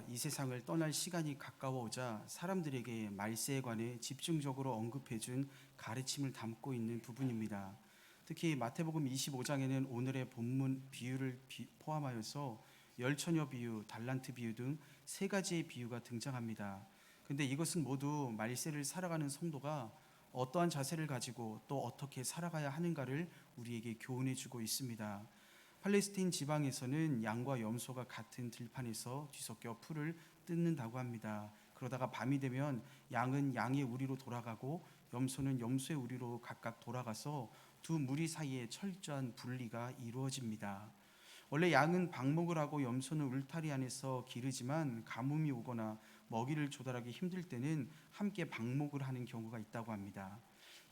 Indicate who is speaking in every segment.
Speaker 1: 이 세상을 떠날 시간이 가까워오자 사람들에게 말세에 관해 집중적으로 언급해준 가르침을 담고 있는 부분입니다. 특히 마태복음 25장에는 오늘의 본문 비유를 포함하여서 열처녀 비유, 달란트 비유 등 세 가지의 비유가 등장합니다. 근데 이것은 모두 말세를 살아가는 성도가 어떠한 자세를 가지고 또 어떻게 살아가야 하는가를 우리에게 교훈해 주고 있습니다. 팔레스틴 지방에서는 양과 염소가 같은 들판에서 뒤섞여 풀을 뜯는다고 합니다. 그러다가 밤이 되면 양은 양의 우리로 돌아가고 염소는 염소의 우리로 각각 돌아가서 두 무리 사이에 철저한 분리가 이루어집니다. 원래 양은 방목을 하고 염소는 울타리 안에서 기르지만 가뭄이 오거나 먹이를 조달하기 힘들 때는 함께 방목을 하는 경우가 있다고 합니다.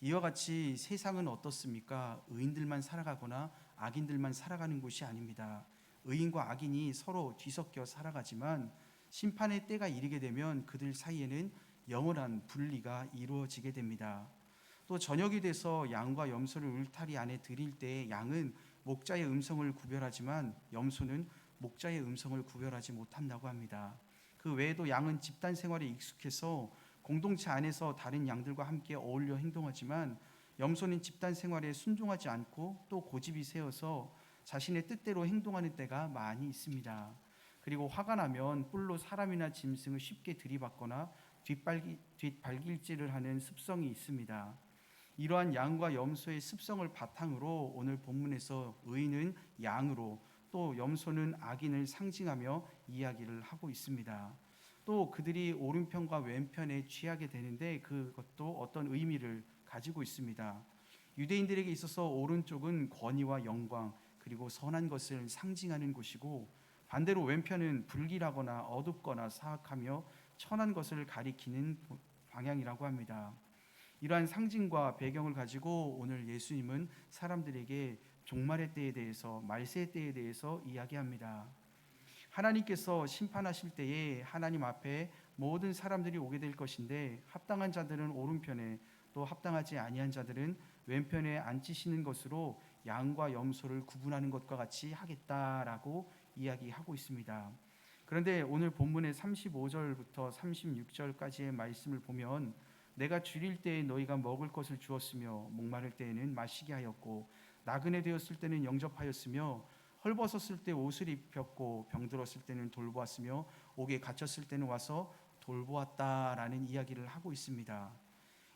Speaker 1: 이와 같이 세상은 어떻습니까? 의인들만 살아가거나 악인들만 살아가는 곳이 아닙니다. 의인과 악인이 서로 뒤섞여 살아가지만 심판의 때가 이르게 되면 그들 사이에는 영원한 분리가 이루어지게 됩니다. 또 저녁이 돼서 양과 염소를 울타리 안에 들일 때 양은 목자의 음성을 구별하지만 염소는 목자의 음성을 구별하지 못한다고 합니다. 그 외에도 양은 집단 생활에 익숙해서 공동체 안에서 다른 양들과 함께 어울려 행동하지만 염소는 집단 생활에 순종하지 않고 또 고집이 세어서 자신의 뜻대로 행동하는 때가 많이 있습니다. 그리고 화가 나면 뿔로 사람이나 짐승을 쉽게 들이받거나 뒷발길질을 하는 습성이 있습니다. 이러한 양과 염소의 습성을 바탕으로 오늘 본문에서 의인은 양으로 또 염소는 악인을 상징하며 이야기를 하고 있습니다. 또 그들이 오른편과 왼편에 취하게 되는데 그것도 어떤 의미를 가지고 있습니다. 유대인들에게 있어서 오른쪽은 권위와 영광 그리고 선한 것을 상징하는 곳이고 반대로 왼편은 불길하거나 어둡거나 사악하며 천한 것을 가리키는 방향이라고 합니다. 이러한 상징과 배경을 가지고 오늘 예수님은 사람들에게 종말의 때에 대해서 말세의 때에 대해서 이야기합니다. 하나님께서 심판하실 때에 하나님 앞에 모든 사람들이 오게 될 것인데 합당한 자들은 오른편에 또 합당하지 아니한 자들은 왼편에 앉히시는 것으로 양과 염소를 구분하는 것과 같이 하겠다라고 이야기하고 있습니다. 그런데 오늘 본문의 35절부터 36절까지의 말씀을 보면 내가 줄일 때에 너희가 먹을 것을 주었으며 목마를 때에는 마시게 하였고 나그네 되었을 때는 영접하였으며 헐벗었을 때 옷을 입혔고 병들었을 때는 돌보았으며 옥에 갇혔을 때는 와서 돌보았다라는 이야기를 하고 있습니다.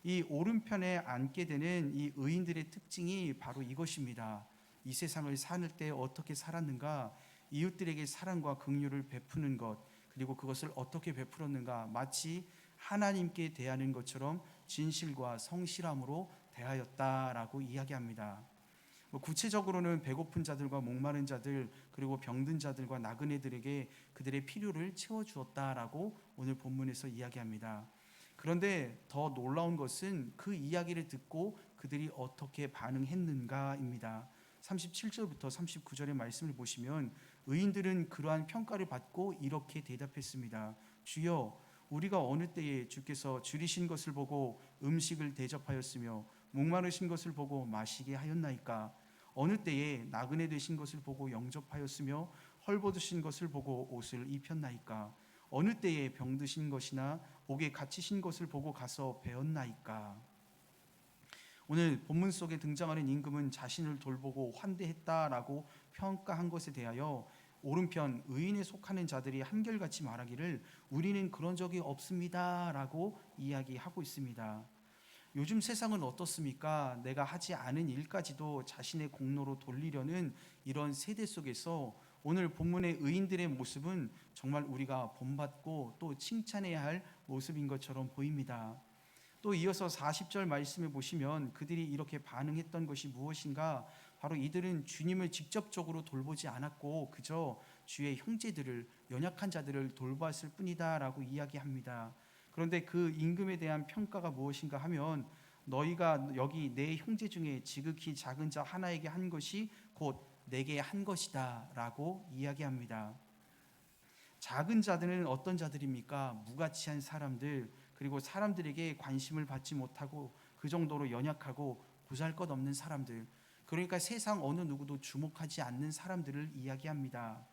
Speaker 1: 이 오른편에 앉게 되는 이 의인들의 특징이 바로 이것입니다. 이 세상을 사는 때 어떻게 살았는가, 이웃들에게 사랑과 긍휼을 베푸는 것, 그리고 그것을 어떻게 베풀었는가, 마치 하나님께 대하는 것처럼 진실과 성실함으로 대하였다라고 이야기합니다. 구체적으로는 배고픈 자들과 목마른 자들 그리고 병든 자들과 나그네들에게 그들의 필요를 채워주었다라고 오늘 본문에서 이야기합니다. 그런데 더 놀라운 것은 그 이야기를 듣고 그들이 어떻게 반응했는가입니다. 37절부터 39절의 말씀을 보시면 의인들은 그러한 평가를 받고 이렇게 대답했습니다. 주여, 우리가 어느 때에 주께서 줄이신 것을 보고 음식을 대접하였으며 목마르신 것을 보고 마시게 하였나이까? 어느 때에 나그네 되신 것을 보고 영접하였으며 헐벗으신 것을 보고 옷을 입혔나이까? 어느 때에 병드신 것이나 옥에 갇히신 것을 보고 가서 배웠나이까? 오늘 본문 속에 등장하는 임금은 자신을 돌보고 환대했다라고 평가한 것에 대하여 오른편 의인에 속하는 자들이 한결같이 말하기를 우리는 그런 적이 없습니다라고 이야기하고 있습니다. 요즘 세상은 어떻습니까? 내가 하지 않은 일까지도 자신의 공로로 돌리려는 이런 세대 속에서 오늘 본문의 의인들의 모습은 정말 우리가 본받고 또 칭찬해야 할 모습인 것처럼 보입니다. 또 이어서 40절 말씀을 보시면 그들이 이렇게 반응했던 것이 무엇인가? 바로 이들은 주님을 직접적으로 돌보지 않았고 그저 주의 형제들을, 연약한 자들을 돌보았을 뿐이다 라고 이야기합니다. 그런데 그 임금에 대한 평가가 무엇인가 하면 너희가 여기 내 형제 중에 지극히 작은 자 하나에게 한 것이 곧 내게 한 것이다 라고 이야기합니다. 작은 자들은 어떤 자들입니까? 무가치한 사람들, 그리고 사람들에게 관심을 받지 못하고 그 정도로 연약하고 보잘것없는 사람들, 그러니까 세상 어느 누구도 주목하지 않는 사람들을 이야기합니다.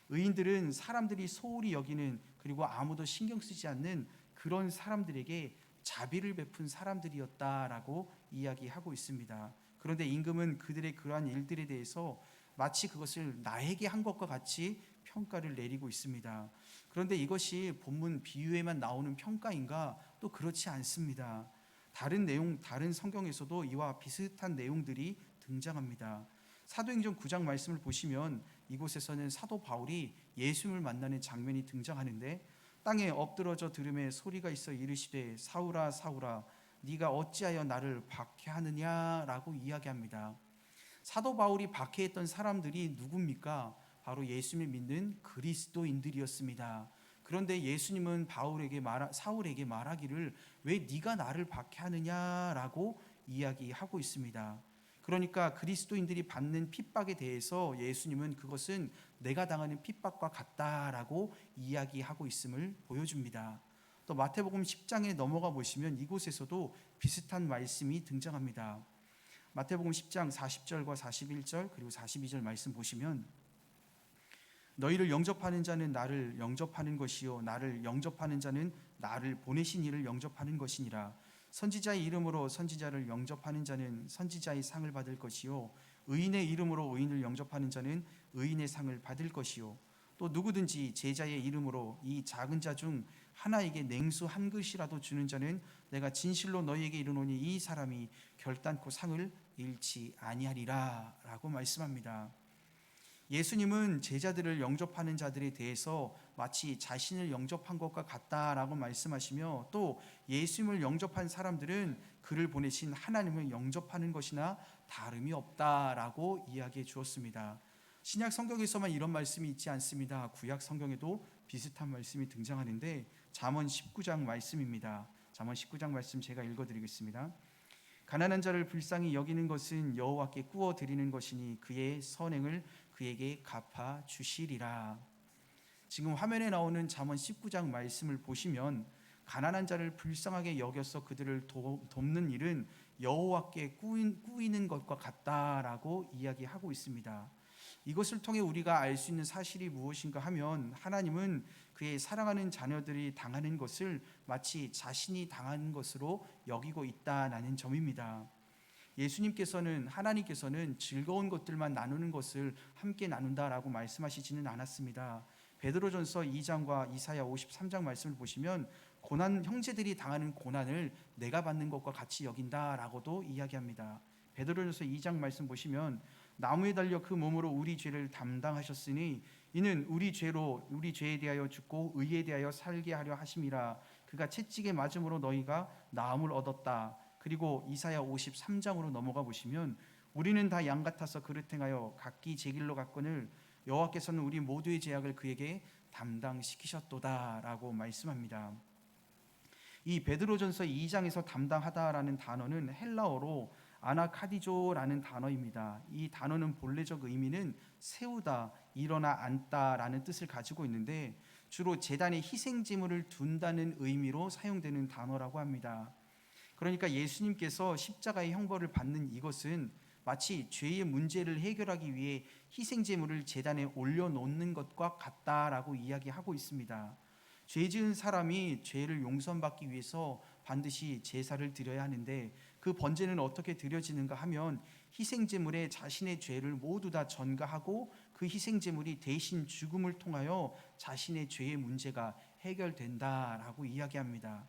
Speaker 1: 의인들은 사람들이 소홀히 여기는, 그리고 아무도 신경 쓰지 않는 그런 사람들에게 자비를 베푼 사람들이었다라고 이야기하고 있습니다. 그런데 임금은 그들의 그러한 일들에 대해서 마치 그것을 나에게 한 것과 같이 평가를 내리고 있습니다. 그런데 이것이 본문 비유에만 나오는 평가인가? 또 그렇지 않습니다. 다른 성경에서도 이와 비슷한 내용들이 등장합니다. 사도행전 9장 말씀을 보시면 이곳에서는 사도 바울이 예수님을 만나는 장면이 등장하는데, 땅에 엎드러져 들음에 소리가 있어 이르시되 사울아 사울아 네가 어찌하여 나를 박해하느냐라고 이야기합니다. 사도 바울이 박해했던 사람들이 누굽니까? 바로 예수님을 믿는 그리스도인들이었습니다. 그런데 예수님은 사울에게 말하기를 왜 네가 나를 박해하느냐라고 이야기하고 있습니다. 그러니까 그리스도인들이 받는 핍박에 대해서 예수님은 그것은 내가 당하는 핍박과 같다라고 이야기하고 있음을 보여줍니다. 또 마태복음 10장에 넘어가 보시면 이곳에서도 비슷한 말씀이 등장합니다. 마태복음 10장 40절과 41절 그리고 42절 말씀 보시면, 너희를 영접하는 자는 나를 영접하는 것이요 나를 영접하는 자는 나를 보내신 이를 영접하는 것이니라. 선지자의 이름으로 선지자를 영접하는 자는 선지자의 상을 받을 것이요 의인의 이름으로 의인을 영접하는 자는 의인의 상을 받을 것이요 또 누구든지 제자의 이름으로 이 작은 자 중 하나에게 냉수 한 그릇이라도 주는 자는 내가 진실로 너희에게 이르노니 이 사람이 결단코 상을 잃지 아니하리라 라고 말씀합니다. 예수님은 제자들을 영접하는 자들에 대해서 마치 자신을 영접한 것과 같다라고 말씀하시며, 또 예수님을 영접한 사람들은 그를 보내신 하나님을 영접하는 것이나 다름이 없다라고 이야기해 주었습니다. 신약 성경에서만 이런 말씀이 있지 않습니다. 구약 성경에도 비슷한 말씀이 등장하는데, 잠언 19장 말씀입니다. 잠언 19장 말씀 제가 읽어드리겠습니다. 가난한 자를 불쌍히 여기는 것은 여호와께 꾸어 드리는 것이니 그의 선행을 그에게 갚아 주시리라. 지금 화면에 나오는 잠언 19장 말씀을 보시면 가난한 자를 불쌍하게 여겨서 그들을 돕는 일은 여호와께 꾸이는 것과 같다라고 이야기하고 있습니다. 이것을 통해 우리가 알 수 있는 사실이 무엇인가 하면, 하나님은 그의 사랑하는 자녀들이 당하는 것을 마치 자신이 당하는 것으로 여기고 있다라는 점입니다. 하나님께서는 즐거운 것들만 나누는 것을 함께 나눈다라고 말씀하시지는 않았습니다. 베드로전서 2장과 이사야 53장 말씀을 보시면 형제들이 당하는 고난을 내가 받는 것과 같이 여긴다라고도 이야기합니다. 베드로전서 2장 말씀 보시면, 나무에 달려 그 몸으로 우리 죄를 담당하셨으니 이는 우리 죄에 대하여 죽고 의에 대하여 살게 하려 하심이라. 그가 채찍에 맞음으로 너희가 나음을 얻었다. 그리고 이사야 53장으로 넘어가 보시면, 우리는 다 양 같아서 그릇 행하여 각기 제 길로 갔거늘 여호와께서는 우리 모두의 죄악을 그에게 담당시키셨도다라고 말씀합니다. 이 베드로전서 2장에서 담당하다라는 단어는 헬라어로 아나카디조라는 단어입니다. 이 단어는 본래적 의미는 세우다, 일어나 앉다라는 뜻을 가지고 있는데, 주로 제단에 희생제물을 둔다는 의미로 사용되는 단어라고 합니다. 그러니까 예수님께서 십자가의 형벌을 받는 이것은 마치 죄의 문제를 해결하기 위해 희생제물을 제단에 올려놓는 것과 같다라고 이야기하고 있습니다. 죄 지은 사람이 죄를 용서받기 위해서 반드시 제사를 드려야 하는데, 그 번제는 어떻게 드려지는가 하면 희생제물에 자신의 죄를 모두 다 전가하고 그 희생제물이 대신 죽음을 통하여 자신의 죄의 문제가 해결된다라고 이야기합니다.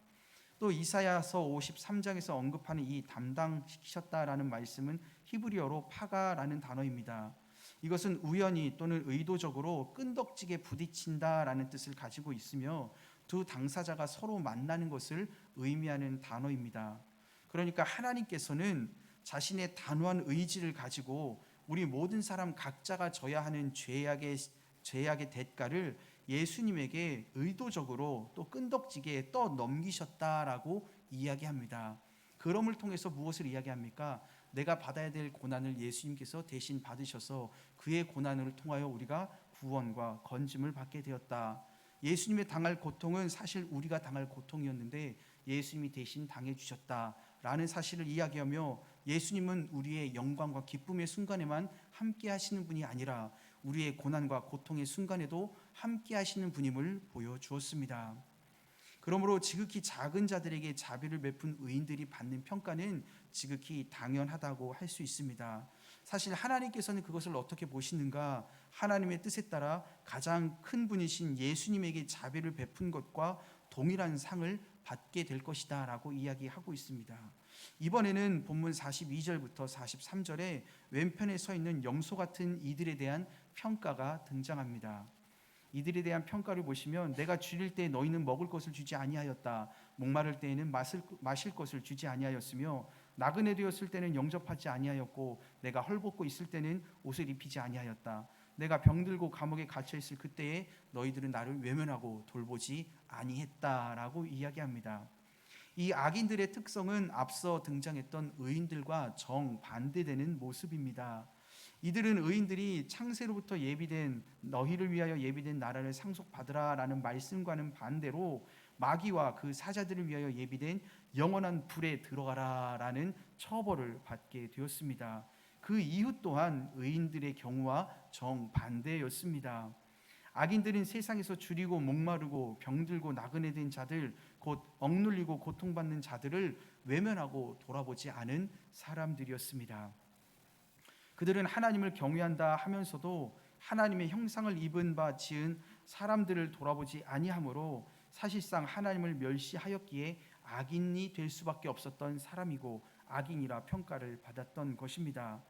Speaker 1: 또 이사야서 53장에서 언급하는 이 담당시키셨다라는 말씀은 히브리어로 파가라는 단어입니다. 이것은 우연히 또는 의도적으로 끈덕지게 부딪힌다라는 뜻을 가지고 있으며, 두 당사자가 서로 만나는 것을 의미하는 단어입니다. 그러니까 하나님께서는 자신의 단호한 의지를 가지고 우리 모든 사람 각자가 져야 하는 죄악의 대가를 예수님에게 의도적으로 또 끈덕지게 떠넘기셨다라고 이야기합니다. 그럼을 통해서 무엇을 이야기합니까? 내가 받아야 될 고난을 예수님께서 대신 받으셔서 그의 고난을 통하여 우리가 구원과 건짐을 받게 되었다. 예수님의 당할 고통은 사실 우리가 당할 고통이었는데 예수님이 대신 당해주셨다라는 사실을 이야기하며, 예수님은 우리의 영광과 기쁨의 순간에만 함께 하시는 분이 아니라 우리의 고난과 고통의 순간에도 함께 하시는 분임을 보여주었습니다. 그러므로 지극히 작은 자들에게 자비를 베푼 의인들이 받는 평가는 지극히 당연하다고 할 수 있습니다. 사실 하나님께서는 그것을 어떻게 보시는가? 하나님의 뜻에 따라 가장 큰 분이신 예수님에게 자비를 베푼 것과 동일한 상을 받게 될 것이다 라고 이야기하고 있습니다. 이번에는 본문 42절부터 43절에 왼편에 서 있는 염소 같은 이들에 대한 평가가 등장합니다. 이들에 대한 평가를 보시면 내가 줄일 때 너희는 먹을 것을 주지 아니하였다. 목마를 때에는 마실 것을 주지 아니하였으며 나그네 되었을 때는 영접하지 아니하였고 내가 헐벗고 있을 때는 옷을 입히지 아니하였다. 내가 병들고 감옥에 갇혀 있을 그때에 너희들은 나를 외면하고 돌보지 아니했다라고 이야기합니다. 이 악인들의 특성은 앞서 등장했던 의인들과 정반대되는 모습입니다. 이들은 의인들이 창세로부터 예비된 너희를 위하여 예비된 나라를 상속받으라라는 말씀과는 반대로 마귀와 그 사자들을 위하여 예비된 영원한 불에 들어가라라는 처벌을 받게 되었습니다. 그 이후 또한 의인들의 경우와 정반대였습니다. 악인들은 세상에서 줄이고 목마르고 병들고 나그네 된 자들, 곧 억눌리고 고통받는 자들을 외면하고 돌아보지 않은 사람들이었습니다. 그들은 하나님을 경외한다 하면서도 하나님의 형상을 입은 바 지은 사람들을 돌아보지 아니하므로 사실상 하나님을 멸시하였기에 악인이 될 수밖에 없었던 사람이고 악인이라 평가를 받았던 것입니다.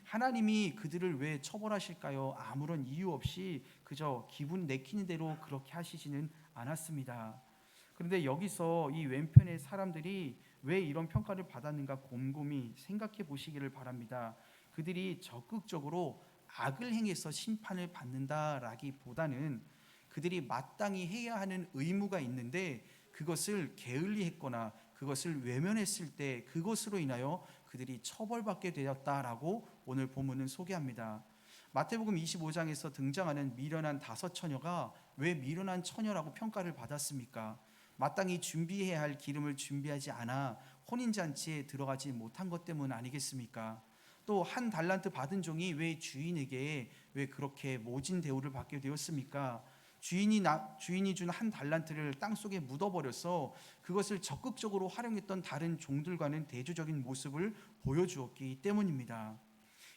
Speaker 1: 하나님이 그들을 왜 처벌하실까요? 아무런 이유 없이 그저 기분 내키는 대로 그렇게 하시지는 않았습니다. 그런데 여기서 이 왼편의 사람들이 왜 이런 평가를 받았는가 곰곰이 생각해 보시기를 바랍니다. 그들이 적극적으로 악을 행해서 심판을 받는다라기보다는 그들이 마땅히 해야 하는 의무가 있는데 그것을 게을리했거나 그것을 외면했을 때 그것으로 인하여 그들이 처벌받게 되었다라고 오늘 본문은 소개합니다. 마태복음 25장에서 등장하는 미련한 5처녀가 왜 미련한 처녀라고 평가를 받았습니까? 마땅히 준비해야 할 기름을 준비하지 않아 혼인잔치에 들어가지 못한 것 때문 아니겠습니까? 또 한 달란트 받은 종이 왜 주인에게 왜 그렇게 모진 대우를 받게 되었습니까? 주인이 준 한 달란트를 땅속에 묻어버려서 그것을 적극적으로 활용했던 다른 종들과는 대조적인 모습을 보여주었기 때문입니다.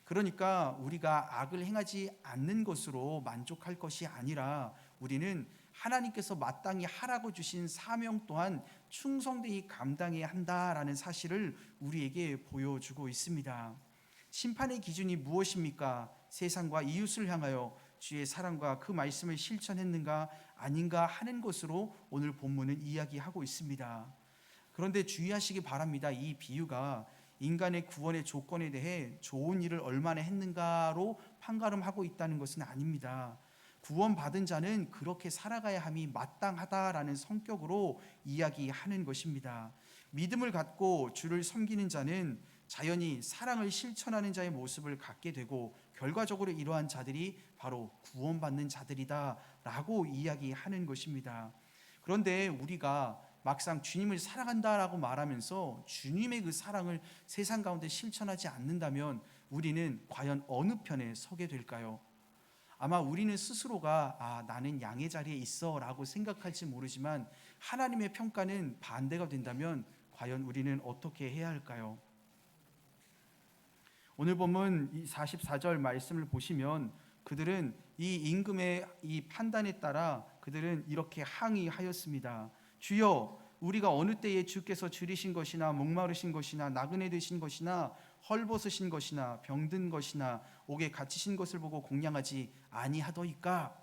Speaker 1: 그러니까 우리가 악을 행하지 않는 것으로 만족할 것이 아니라 우리는 하나님께서 마땅히 하라고 주신 사명 또한 충성되이 감당해야 한다라는 사실을 우리에게 보여주고 있습니다. 심판의 기준이 무엇입니까? 세상과 이웃을 향하여 주의 사랑과 그 말씀을 실천했는가 아닌가 하는 것으로 오늘 본문은 이야기하고 있습니다. 그런데 주의하시기 바랍니다. 이 비유가 인간의 구원의 조건에 대해 좋은 일을 얼마나 했는가로 판가름하고 있다는 것은 아닙니다. 구원받은 자는 그렇게 살아가야 함이 마땅하다라는 성격으로 이야기하는 것입니다. 믿음을 갖고 주를 섬기는 자는 자연히 사랑을 실천하는 자의 모습을 갖게 되고 결과적으로 이러한 자들이 바로 구원받는 자들이다라고 이야기하는 것입니다. 그런데 우리가 막상 주님을 사랑한다라고 말하면서 주님의 그 사랑을 세상 가운데 실천하지 않는다면 우리는 과연 어느 편에 서게 될까요? 아마 우리는 스스로가 나는 양의 자리에 있어 라고 생각할지 모르지만 하나님의 평가는 반대가 된다면 과연 우리는 어떻게 해야 할까요? 오늘 본문 이 44절 말씀을 보시면 그들은 이 임금의 이 판단에 따라 그들은 이렇게 항의하였습니다. 주여, 우리가 어느 때에 주께서 줄이신 것이나 목마르신 것이나 나그네 되신 것이나 헐벗으신 것이나 병든 것이나 옥에 갇히신 것을 보고 공양하지 아니하더이까?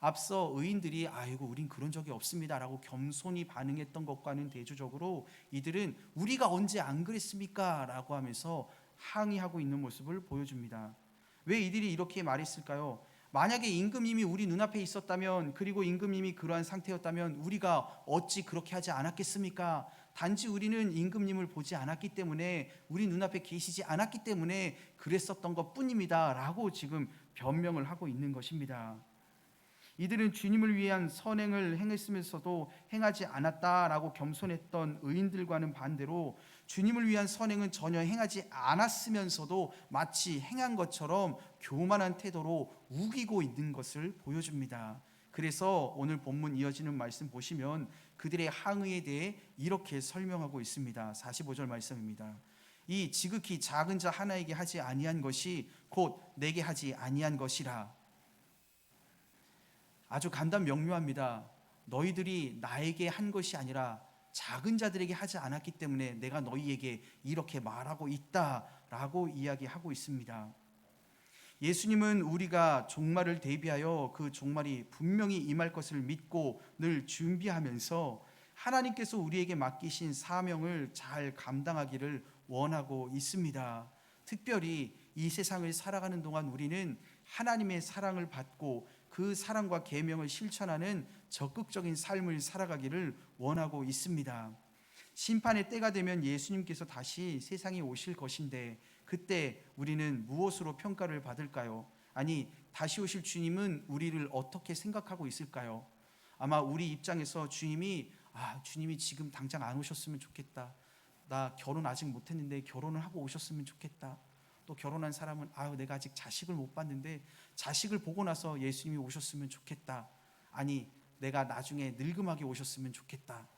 Speaker 1: 앞서 의인들이 아이고 우린 그런 적이 없습니다라고 겸손히 반응했던 것과는 대조적으로 이들은 우리가 언제 안 그랬습니까? 라고 하면서 항의하고 있는 모습을 보여줍니다. 왜 이들이 이렇게 말했을까요? 만약에 임금님이 우리 눈앞에 있었다면, 그리고 임금님이 그러한 상태였다면 우리가 어찌 그렇게 하지 않았겠습니까? 단지 우리는 임금님을 보지 않았기 때문에, 우리 눈앞에 계시지 않았기 때문에 그랬었던 것뿐입니다 라고 지금 변명을 하고 있는 것입니다. 이들은 주님을 위한 선행을 행했으면서도 행하지 않았다라고 겸손했던 의인들과는 반대로 주님을 위한 선행은 전혀 행하지 않았으면서도 마치 행한 것처럼 교만한 태도로 우기고 있는 것을 보여줍니다. 그래서 오늘 본문 이어지는 말씀 보시면 그들의 항의에 대해 이렇게 설명하고 있습니다. 45절 말씀입니다. 이 지극히 작은 자 하나에게 하지 아니한 것이 곧 내게 하지 아니한 것이라. 아주 간단 명료합니다. 너희들이 나에게 한 것이 아니라 작은 자들에게 하지 않았기 때문에 내가 너희에게 이렇게 말하고 있다라고 이야기하고 있습니다. 예수님은 우리가 종말을 대비하여 그 종말이 분명히 임할 것을 믿고 늘 준비하면서 하나님께서 우리에게 맡기신 사명을 잘 감당하기를 원하고 있습니다. 특별히 이 세상을 살아가는 동안 우리는 하나님의 사랑을 받고 그 사랑과 계명을 실천하는 적극적인 삶을 살아가기를 원하고 있습니다. 심판의 때가 되면 예수님께서 다시 세상에 오실 것인데 그때 우리는 무엇으로 평가를 받을까요? 아니, 다시 오실 주님은 우리를 어떻게 생각하고 있을까요? 아마 우리 입장에서 주님이 지금 당장 안 오셨으면 좋겠다. 나 결혼 아직 못했는데 결혼을 하고 오셨으면 좋겠다. 또 결혼한 사람은 내가 아직 자식을 못 봤는데 자식을 보고 나서 예수님이 오셨으면 좋겠다. 아니, 내가 나중에 늙음하게 오셨으면 좋겠다.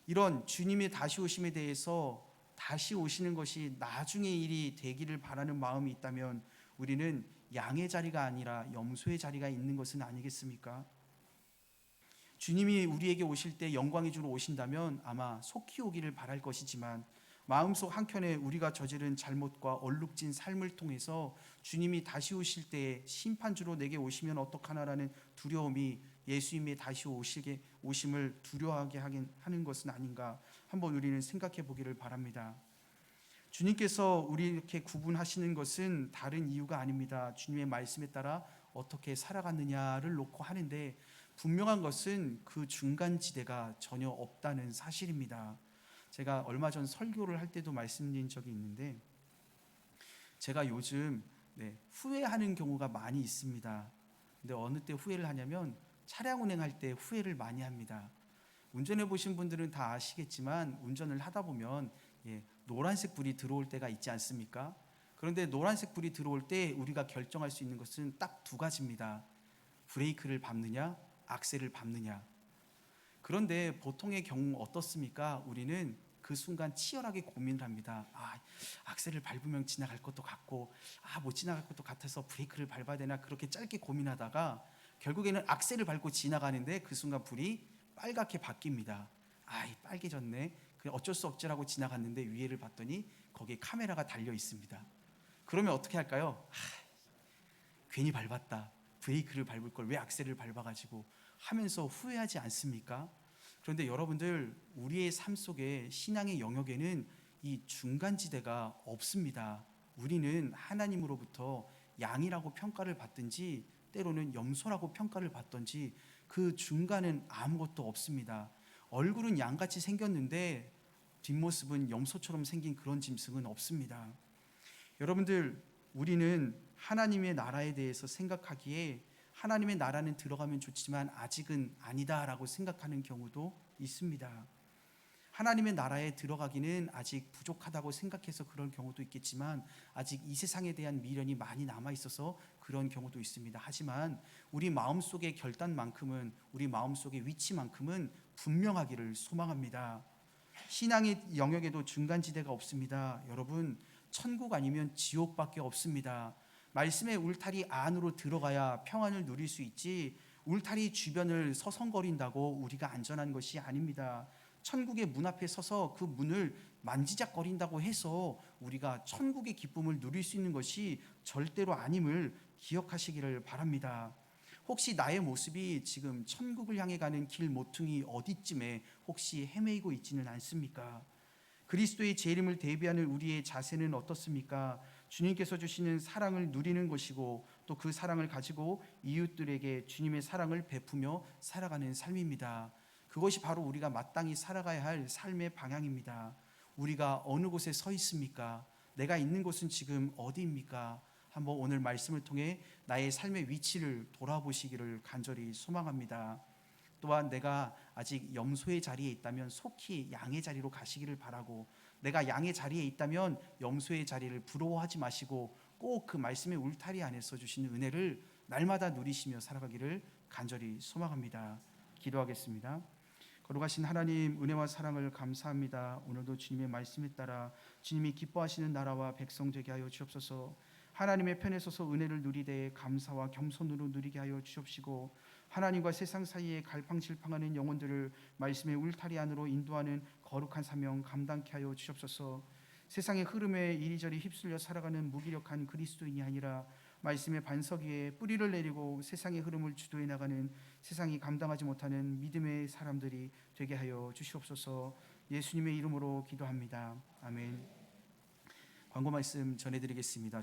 Speaker 1: 이런 주님의 다시 오심에 대해서 다시 오시는 것이 나중의 일이 되기를 바라는 마음이 있다면 우리는 양의 자리가 아니라 염소의 자리가 있는 것은 아니겠습니까? 주님이 우리에게 오실 때 영광의 주로 오신다면 아마 속히 오기를 바랄 것이지만 마음속 한켠에 우리가 저지른 잘못과 얼룩진 삶을 통해서 주님이 다시 오실 때 심판주로 내게 오시면 어떡하나라는 두려움이 예수님의 다시 오심을 두려워하게 하는 것은 아닌가 한번 우리는 생각해 보기를 바랍니다. 주님께서 우리 이렇게 구분하시는 것은 다른 이유가 아닙니다. 주님의 말씀에 따라 어떻게 살아갔느냐를 놓고 하는데 분명한 것은 그 중간지대가 전혀 없다는 사실입니다. 제가 얼마 전 설교를 할 때도 말씀드린 적이 있는데 제가 요즘 후회하는 경우가 많이 있습니다. 근데 어느 때 후회를 하냐면 차량 운행할 때 후회를 많이 합니다. 운전해 보신 분들은 다 아시겠지만 운전을 하다 보면 노란색 불이 들어올 때가 있지 않습니까? 그런데 노란색 불이 들어올 때 우리가 결정할 수 있는 것은 딱 두 가지입니다. 브레이크를 밟느냐, 악셀을 밟느냐. 그런데 보통의 경우 어떻습니까? 우리는 그 순간 치열하게 고민을 합니다. 악셀을 밟으면 지나갈 것도 같고 못 지나갈 것도 같아서 브레이크를 밟아야 되나 그렇게 짧게 고민하다가 결국에는 악셀을 밟고 지나가는데 그 순간 불이 빨갛게 바뀝니다. 빨개졌네. 어쩔 수 없지라고 지나갔는데 위에를 봤더니 거기에 카메라가 달려 있습니다. 그러면 어떻게 할까요? 괜히 밟았다. 브레이크를 밟을 걸 왜 악셀을 밟아가지고 하면서 후회하지 않습니까? 그런데 여러분들 우리의 삶 속에 신앙의 영역에는 이 중간지대가 없습니다. 우리는 하나님으로부터 양이라고 평가를 받든지 때로는 염소라고 평가를 받든지 그 중간은 아무것도 없습니다. 얼굴은 양같이 생겼는데 뒷모습은 염소처럼 생긴 그런 짐승은 없습니다. 여러분들 우리는 하나님의 나라에 대해서 생각하기에 하나님의 나라는 들어가면 좋지만 아직은 아니다라고 생각하는 경우도 있습니다. 하나님의 나라에 들어가기는 아직 부족하다고 생각해서 그런 경우도 있겠지만 아직 이 세상에 대한 미련이 많이 남아 있어서 그런 경우도 있습니다. 하지만 우리 마음속의 결단만큼은 우리 마음속의 위치만큼은 분명하기를 소망합니다. 신앙의 영역에도 중간지대가 없습니다. 여러분, 천국 아니면 지옥밖에 없습니다. 말씀의 울타리 안으로 들어가야 평안을 누릴 수 있지 울타리 주변을 서성거린다고 우리가 안전한 것이 아닙니다. 천국의 문 앞에 서서 그 문을 만지작거린다고 해서 우리가 천국의 기쁨을 누릴 수 있는 것이 절대로 아님을 기억하시기를 바랍니다. 혹시 나의 모습이 지금 천국을 향해 가는 길 모퉁이 어디쯤에 혹시 헤매이고 있지는 않습니까? 그리스도의 재림을 대비하는 우리의 자세는 어떻습니까? 주님께서 주시는 사랑을 누리는 것이고 또 그 사랑을 가지고 이웃들에게 주님의 사랑을 베푸며 살아가는 삶입니다. 그것이 바로 우리가 마땅히 살아가야 할 삶의 방향입니다. 우리가 어느 곳에 서 있습니까? 내가 있는 곳은 지금 어디입니까? 한번 오늘 말씀을 통해 나의 삶의 위치를 돌아보시기를 간절히 소망합니다. 또한 내가 아직 염소의 자리에 있다면 속히 양의 자리로 가시기를 바라고 내가 양의 자리에 있다면 염소의 자리를 부러워하지 마시고 꼭 그 말씀의 울타리 안에서 주시는 은혜를 날마다 누리시며 살아가기를 간절히 소망합니다. 기도하겠습니다. 거룩하신 하나님, 은혜와 사랑을 감사합니다. 오늘도 주님의 말씀에 따라 주님이 기뻐하시는 나라와 백성 되게 하여 주옵소서. 하나님의 편에 서서 은혜를 누리되 감사와 겸손으로 누리게 하여 주옵시고, 하나님과 세상 사이에 갈팡질팡하는 영혼들을 말씀의 울타리 안으로 인도하는 거룩한 사명 감당케 하여 주옵소서. 세상의 흐름에 이리저리 휩쓸려 살아가는 무기력한 그리스도인이 아니라 말씀의 반석 위에 뿌리를 내리고 세상의 흐름을 주도해 나가는, 세상이 감당하지 못하는 믿음의 사람들이 되게 하여 주시옵소서. 예수님의 이름으로 기도합니다. 아멘. 광고 말씀 전해드리겠습니다.